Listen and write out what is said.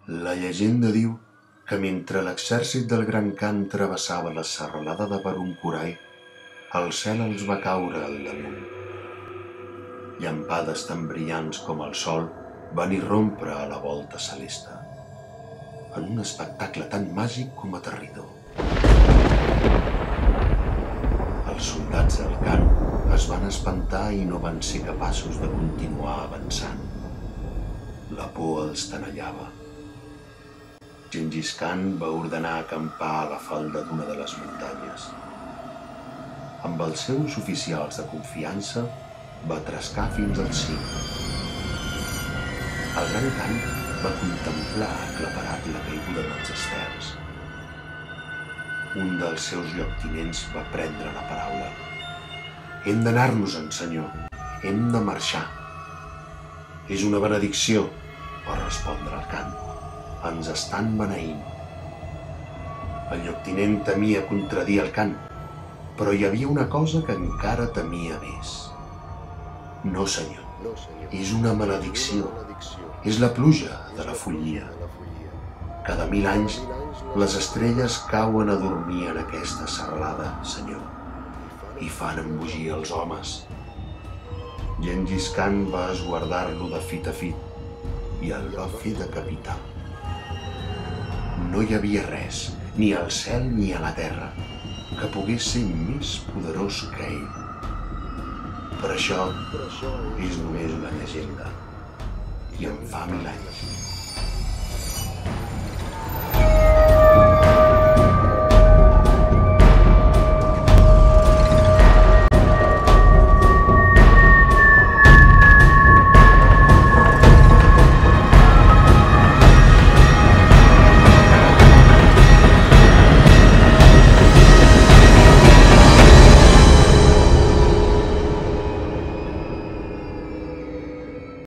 La llegenda diu que mentre l'exèrcit del Gran Khan travessava la serralada de Barumkurai, el cel els va caure al damunt. Llampades tan brillants com el sol van irrompre a la volta celeste, en un espectacle tan màgic com aterridor. Els soldats del Khan es van espantar i no van ser capaços de continuar avançant. La por els tenallava. Gengis Khan va ordenar acampar a la falda d'una de les muntanyes. Amb els seus oficials de confiança, va trescar fins al cim. El Gran Khan va contemplar aclaparat la caiguda dels estels. Un dels seus lloctinents va prendre la paraula. «Hem d'anar-nos-en, senyor. Hem de marxar». «És una benedicció», va respondre el Khan. «Ens estan beneint». El lloctinent temia contradir el Khan, però hi havia una cosa que encara temia més. «No, senyor, és una maledicció. És la pluja de la follia. Cada 1000 anys les estrelles cauen a dormir en aquesta serralada, senyor, i fan embogir els homes». Gengis Khan va esguardar-lo de fit a fit i el va fer decapitar. No hi havia res, ni al cel ni a la terra, que pogués ser més poderós que ell. Però això és només una llegenda, i en fa 1000 anys.